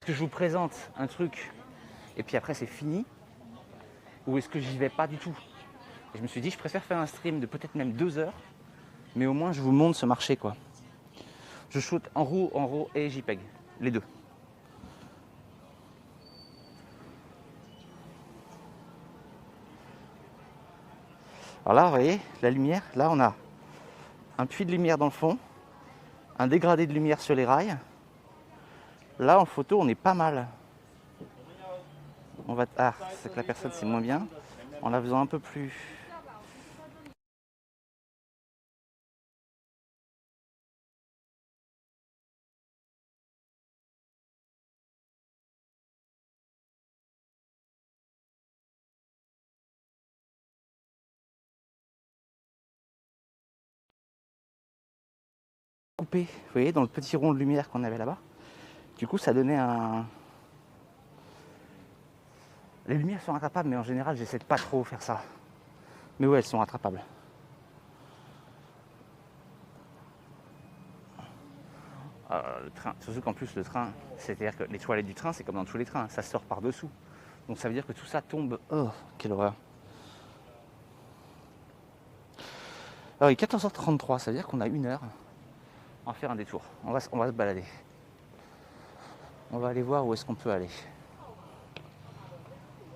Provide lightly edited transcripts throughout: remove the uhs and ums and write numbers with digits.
Est-ce que je vous présente un truc et puis après c'est fini, ou est-ce que j'y vais pas du tout? Et je me suis dit, je préfère faire un stream de peut-être même 2 heures, mais au moins je vous montre ce marché quoi. Je shoot en RAW et JPEG, les deux. Alors là, vous voyez, la lumière, là on a un puits de lumière dans le fond, un dégradé de lumière sur les rails. Là en photo on est pas mal. On va... Ah, c'est que la personne c'est moins bien. En la faisant un peu plus... coupé, vous voyez, dans le petit rond de lumière qu'on avait là-bas. Du coup ça donnait un... Les lumières sont rattrapables, mais en général j'essaie de pas trop faire ça. Mais ouais, elles sont rattrapables. Le train, surtout qu'en plus le train, c'est-à-dire que les toilettes du train, c'est comme dans tous les trains, ça sort par-dessous. Donc ça veut dire que tout ça tombe. Oh, quelle horreur. Alors il est 14h33, ça veut dire qu'on a 1 heure à faire un détour. On va se balader. On va aller voir où est-ce qu'on peut aller.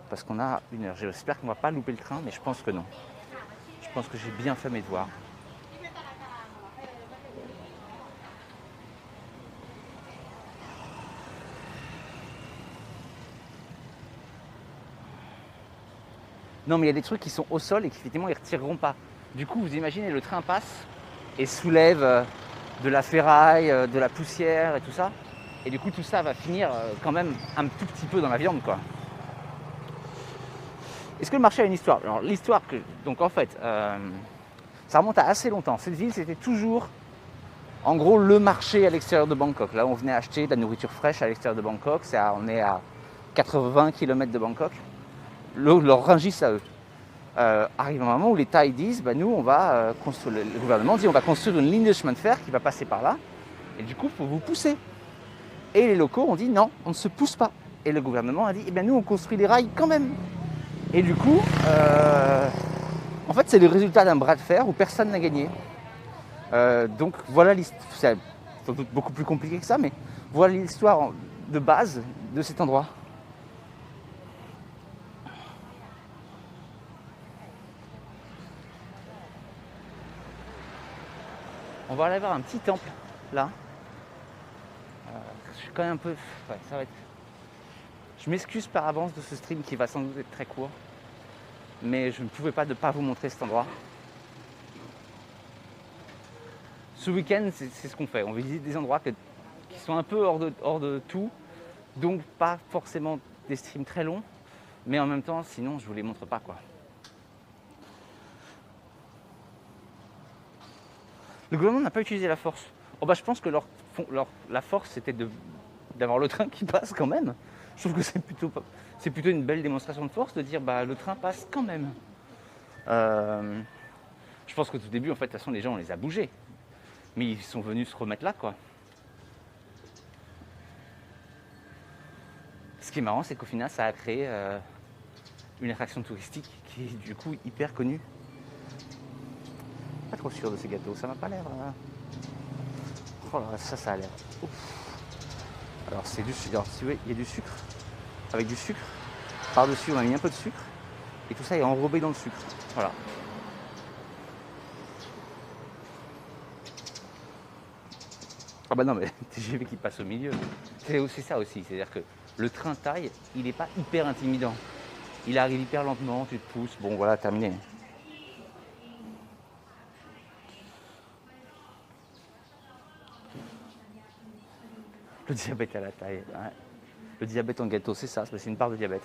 Parce qu'on a 1 heure. J'espère qu'on va pas louper le train, mais je pense que non. Je pense que j'ai bien fait mes devoirs. Non, mais il y a des trucs qui sont au sol et qui effectivement ils ne retireront pas. Du coup, vous imaginez, le train passe et soulève de la ferraille, de la poussière et tout ça. Et du coup, tout ça va finir quand même un tout petit peu dans la viande, quoi. Est-ce que le marché a une histoire? Alors, l'histoire que... Donc, en fait, ça remonte à assez longtemps. Cette ville, c'était toujours, en gros, le marché à l'extérieur de Bangkok. Là, on venait acheter de la nourriture fraîche à l'extérieur de Bangkok. On est à 80 km de Bangkok. Leur Rungis à eux. Arrive un moment où les Thaïs disent, bah, nous, on va construire... Le gouvernement dit, on va construire une ligne de chemin de fer qui va passer par là. Et du coup, il faut vous pousser. Et les locaux ont dit, non, on ne se pousse pas. Et le gouvernement a dit, eh bien, nous, on construit les rails quand même. Et du coup, en fait, c'est le résultat d'un bras de fer où personne n'a gagné. Donc voilà l'histoire. C'est sans doute beaucoup plus compliqué que ça, mais voilà l'histoire de base de cet endroit. On va aller voir un petit temple là. Je suis quand même un peu. Ouais, ça va être. Je m'excuse par avance de ce stream qui va sans doute être très court, mais je ne pouvais pas ne pas vous montrer cet endroit. Ce week-end, c'est ce qu'on fait. On visite des endroits qui sont un peu hors de tout, donc pas forcément des streams très longs, mais en même temps, sinon, je vous les montre pas, quoi. Le gouvernement n'a pas utilisé la force. Oh bah, je pense que la force, c'était d'avoir le train qui passe quand même. Je trouve que c'est plutôt une belle démonstration de force de dire bah le train passe quand même. Je pense qu'au tout début, en fait, de toute façon, les gens, on les a bougés. Mais ils sont venus se remettre là, quoi. Ce qui est marrant, c'est qu'au final, ça a créé une attraction touristique qui est du coup hyper connue. Pas trop sûr de ces gâteaux, ça m'a pas l'air... Oh là, ça a l'air... Ouf. Alors c'est du sucre, alors, si vous voyez, il y a du sucre, avec du sucre. Par-dessus, on a mis un peu de sucre. Et tout ça est enrobé dans le sucre. Voilà. Ah bah non, mais TGV qui passe au milieu. C'est ça aussi, c'est-à-dire que le train taille, il n'est pas hyper intimidant. Il arrive hyper lentement, tu te pousses, bon voilà, terminé. Le diabète à la taille. Ouais. Le diabète en gâteau, c'est ça, c'est une part de diabète.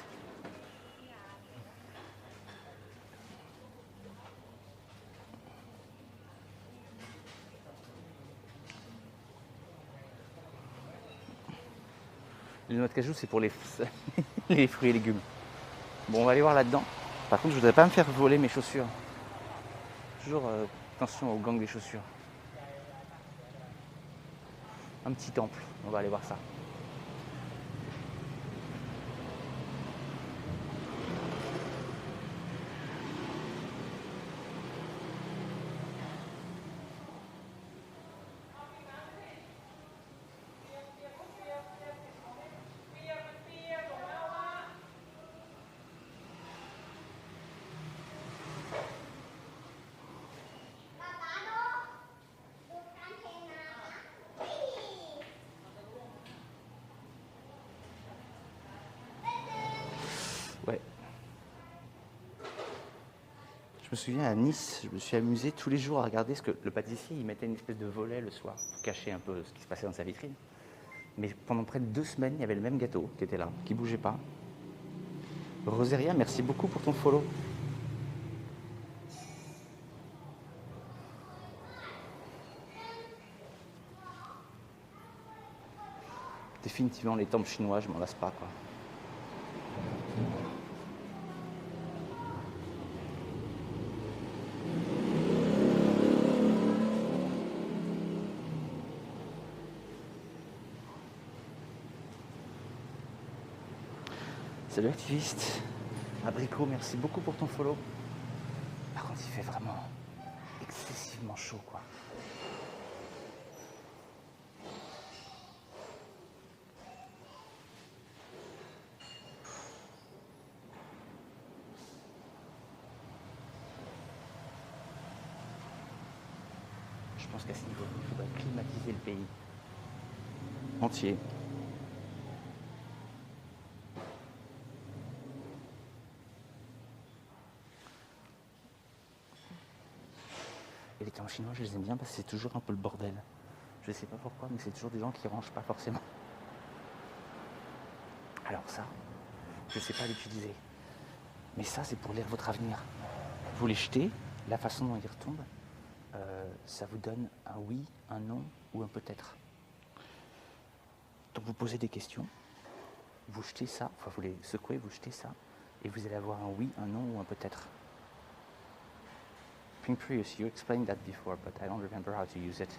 Les noix de cajou, c'est pour les fruits et légumes. Bon, on va aller voir là-dedans. Par contre, je voudrais pas me faire voler mes chaussures. Toujours attention au gang des chaussures. Un petit temple, on va aller voir ça. Ouais. Je me souviens à Nice, je me suis amusé tous les jours à regarder ce que le pâtissier, il mettait une espèce de volet le soir pour cacher un peu ce qui se passait dans sa vitrine. Mais pendant près de 2 semaines, il y avait le même gâteau qui était là, qui bougeait pas. Roseria, merci beaucoup pour ton follow. Définitivement, les temples chinois, je m'en lasse pas, quoi. Salut activiste. Abricot, merci beaucoup pour ton follow. Par contre, il fait vraiment excessivement chaud, quoi. Je pense qu'à ce niveau, il faudrait climatiser le pays entier. Et les camps chinois, je les aime bien parce que c'est toujours un peu le bordel. Je sais pas pourquoi, mais c'est toujours des gens qui rangent pas forcément. Alors ça, je sais pas l'utiliser. Mais ça, c'est pour lire votre avenir. Vous les jetez, la façon dont ils retombent, ça vous donne un oui, un non ou un peut-être. Donc vous posez des questions, vous jetez ça, enfin vous les secouez, vous jetez ça, et vous allez avoir un oui, un non ou un peut-être. Pink Prius, you explained that before, but I don't remember how to use it.